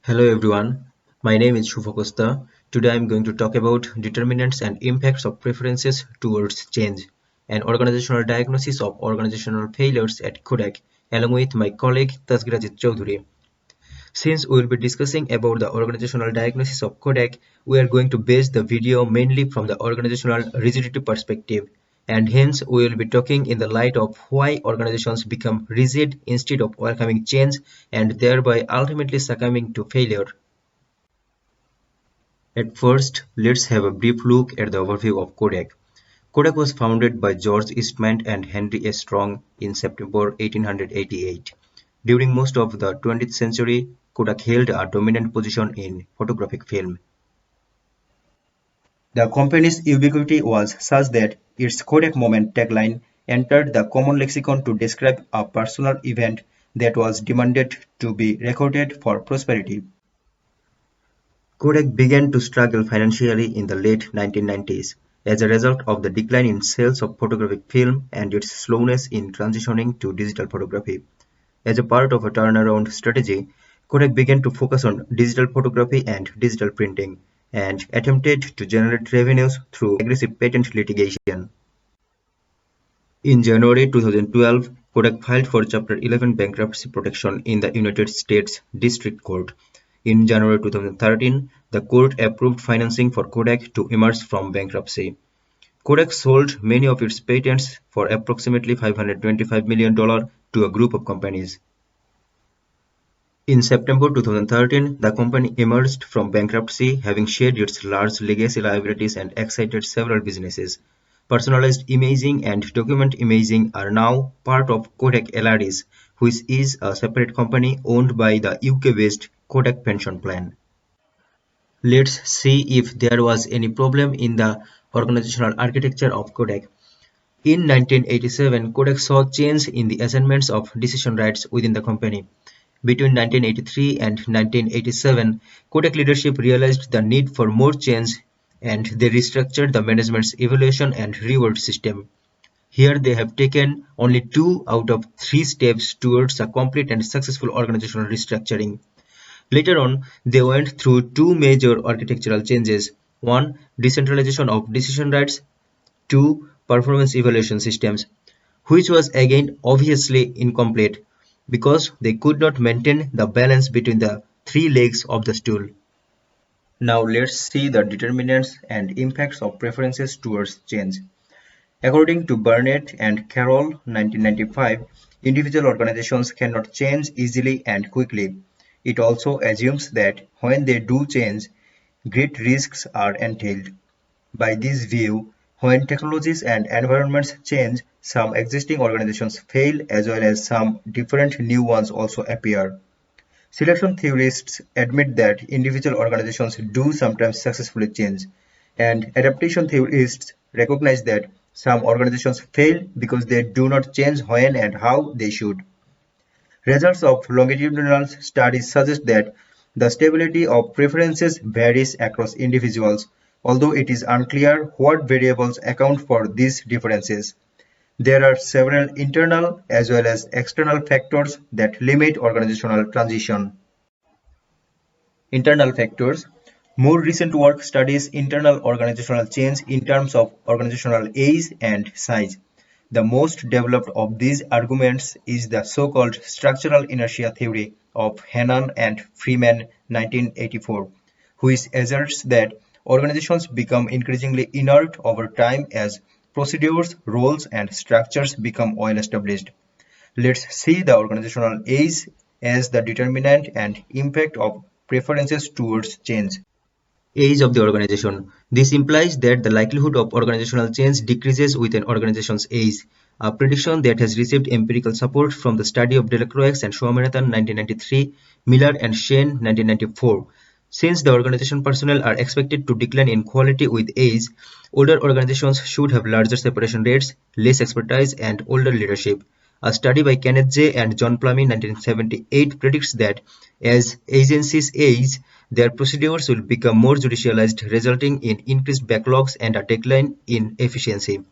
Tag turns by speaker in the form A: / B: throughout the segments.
A: Hello everyone, my name is Shubha Costa. Today I am going to talk about determinants and impacts of preferences towards change, an organizational diagnosis of organizational failures at Kodak, along with my colleague Tasgirajit Choudhury. Since we will be discussing about the organizational diagnosis of Kodak, we are going to base the video mainly from the organizational rigidity perspective, and hence we will be talking in the light of why organizations become rigid instead of welcoming change and thereby ultimately succumbing to failure. At first, let's have a brief look at the overview of Kodak. Kodak was founded by George Eastman and Henry A. Strong in September 1888. During most of the 20th century, Kodak held a dominant position in photographic film. The company's ubiquity was such that its Kodak Moment tagline entered the common lexicon to describe a personal event that was demanded to be recorded for prosperity. Kodak began to struggle financially in the late 1990s as a result of the decline in sales of photographic film and its slowness in transitioning to digital photography. As a part of a turnaround strategy, Kodak began to focus on digital photography and digital printing, and attempted to generate revenues through aggressive patent litigation. In January 2012, Kodak filed for Chapter 11 bankruptcy protection in the United States District Court. In January 2013, the court approved financing for Kodak to emerge from bankruptcy. Kodak sold many of its patents for approximately $525 million to a group of companies. In September 2013, the company emerged from bankruptcy, having shed its large legacy liabilities and exited several businesses. Personalized imaging and document imaging are now part of Kodak LRS, which is a separate company owned by the UK-based Kodak Pension Plan. Let's see if there was any problem in the organizational architecture of Kodak. In 1987, Kodak saw change in the assignments of decision rights within the company. Between 1983 and 1987, Kodak leadership realized the need for more change and they restructured the management's evaluation and reward system. Here they have taken only 2 out of 3 steps towards a complete and successful organizational restructuring. Later on, they went through 2 major architectural changes. 1. Decentralization of decision rights. 2. Performance evaluation systems, which was again obviously incomplete because they could not maintain the balance between the 3 legs of the stool. Now let's see the determinants and impacts of preferences towards change. According to Burnett and Carroll 1995, individual organizations cannot change easily and quickly. It also assumes that when they do change, great risks are entailed. By this view, when technologies and environments change, some existing organizations fail as well as some different new ones also appear. Selection theorists admit that individual organizations do sometimes successfully change, and adaptation theorists recognize that some organizations fail because they do not change when and how they should. Results of longitudinal studies suggest that the stability of preferences varies across individuals, although it is unclear what variables account for these differences. There are several internal as well as external factors that limit organizational transition. Internal factors. More recent work studies internal organizational change in terms of organizational age and size. The most developed of these arguments is the so-called structural inertia theory of Hannan and Freeman 1984, which asserts that organizations become increasingly inert over time as procedures, roles, and structures become well established. Let's see the organizational age as the determinant and impact of preferences towards change. Age of the organization. This implies that the likelihood of organizational change decreases with an organization's age, a prediction that has received empirical support from the study of Delacroix and Swaminathan 1993, Miller and Shane 1994. Since the organization personnel are expected to decline in quality with age, older organizations should have larger separation rates, less expertise, and older leadership. A study by Kenneth J. and John Plumey 1978 predicts that as agencies age, their procedures will become more judicialized, resulting in increased backlogs and a decline in efficiency.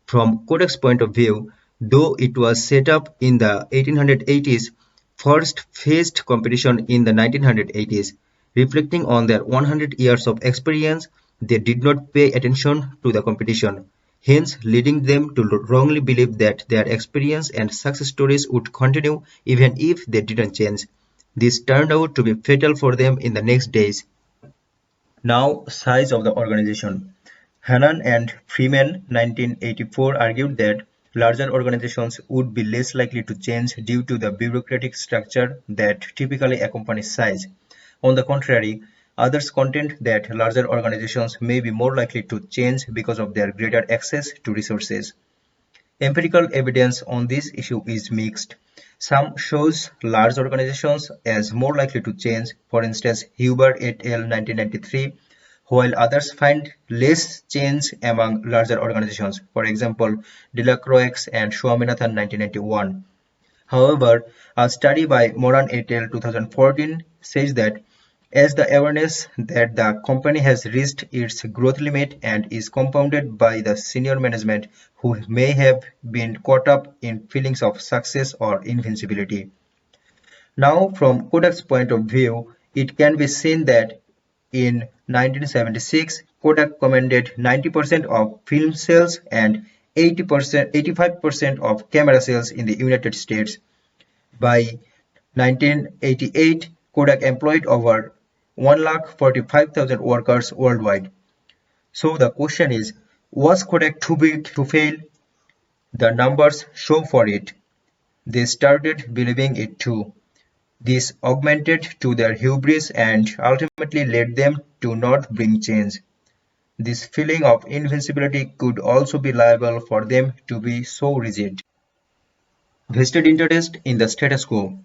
A: From Kodak's point of view, though it was set up in the 1880s, first faced competition in the 1980s. Reflecting on their 100 years of experience, they did not pay attention to the competition, hence leading them to wrongly believe that their experience and success stories would continue even if they didn't change. This turned out to be fatal for them in the next days. Now, size of the organization. Hannan and Freeman 1984 argued that larger organizations would be less likely to change due to the bureaucratic structure that typically accompanies size. On the contrary, others contend that larger organizations may be more likely to change because of their greater access to resources. Empirical evidence on this issue is mixed. Some shows large organizations as more likely to change, for instance Huber et al. 1993, while others find less change among larger organizations, for example Delacroix and Swaminathan 1991. However, a study by Moran et al. 2014 says that as the awareness that the company has reached its growth limit and is compounded by the senior management who may have been caught up in feelings of success or invincibility. Now, from Kodak's point of view, it can be seen that in 1976, Kodak commanded 90% of film sales and 85% of camera sales in the United States. By 1988, Kodak employed over 145,000 workers worldwide. So the question is, was Kodak too big to fail? The numbers show for it. They started believing it too. This augmented to their hubris and ultimately led them to not bring change. This feeling of invincibility could also be liable for them to be so rigid. Vested interest in the status quo.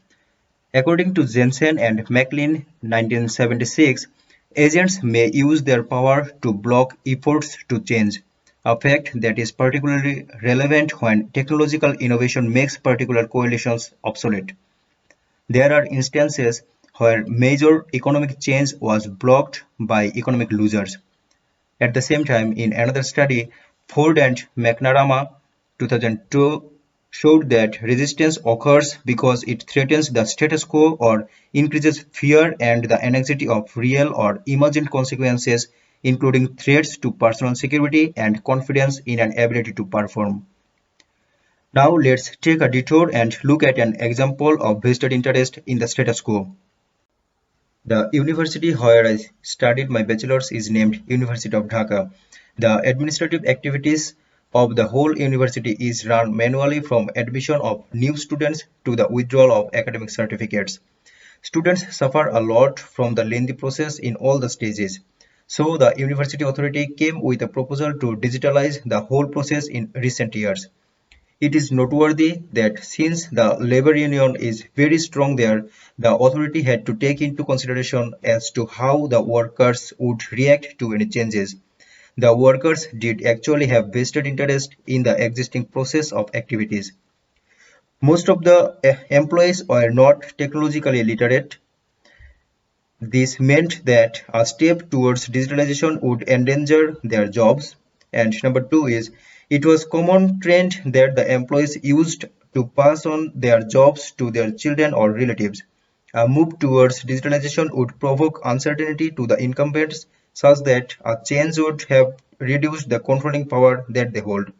A: According to Jensen and McLean 1976, agents may use their power to block efforts to change, a fact that is particularly relevant when technological innovation makes particular coalitions obsolete. There are instances where major economic change was blocked by economic losers. At the same time, in another study, Ford and McNamara 2002 showed that resistance occurs because it threatens the status quo or increases fear and the anxiety of real or imagined consequences, including threats to personal security and confidence in an ability to perform. Now let's take a detour and look at an example of vested interest in the status quo. The university where I studied my bachelor's is named University of Dhaka. The administrative activities of the whole university is run manually from admission of new students to the withdrawal of academic certificates. Students suffer a lot from the lengthy process in all the stages. So the university authority came with a proposal to digitalize the whole process in recent years. It is noteworthy that since the labor union is very strong there, the authority had to take into consideration as to how the workers would react to any changes. The workers did actually have vested interest in the existing process of activities. Most of the employees were not technologically literate. This meant that a step towards digitalization would endanger their jobs. And number two is, it was common trend that the employees used to pass on their jobs to their children or relatives. A move towards digitalization would provoke uncertainty to the incumbents such that a change would have reduced the controlling power that they hold.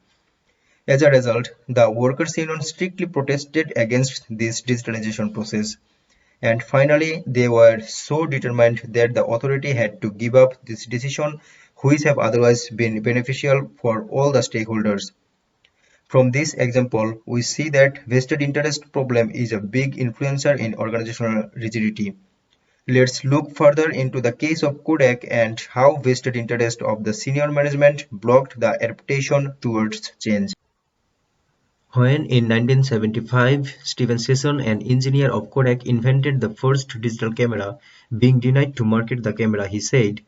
A: As a result, the workers' union strictly protested against this digitalization process. And finally, they were so determined that the authority had to give up this decision, which have otherwise been beneficial for all the stakeholders. From this example, we see that vested interest problem is a big influencer in organizational rigidity. Let's look further into the case of Kodak and how vested interest of the senior management blocked the adaptation towards change. When in 1975, Steven Sisson, an engineer of Kodak, invented the first digital camera, being denied to market the camera, he said,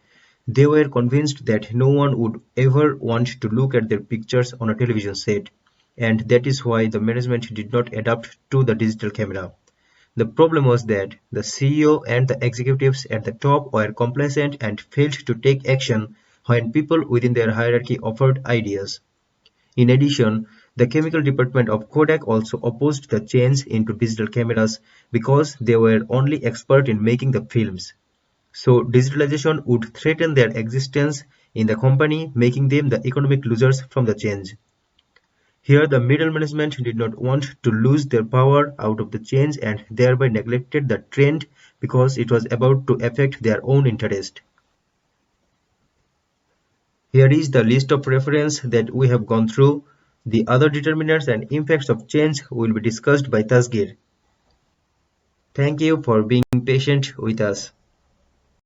A: they were convinced that no one would ever want to look at their pictures on a television set, and that is why the management did not adapt to the digital camera. The problem was that the CEO and the executives at the top were complacent and failed to take action when people within their hierarchy offered ideas. In addition, The chemical department of Kodak also opposed the change into digital cameras because they were only expert in making the films. So digitalization would threaten their existence in the company, making them the economic losers from the change. Here the middle management did not want to lose their power out of the change and thereby neglected the trend because it was about to affect their own interest. Here is the list of reference that we have gone through. The other determinants and impacts of change will be discussed by Tasgir. Thank you for being patient with us.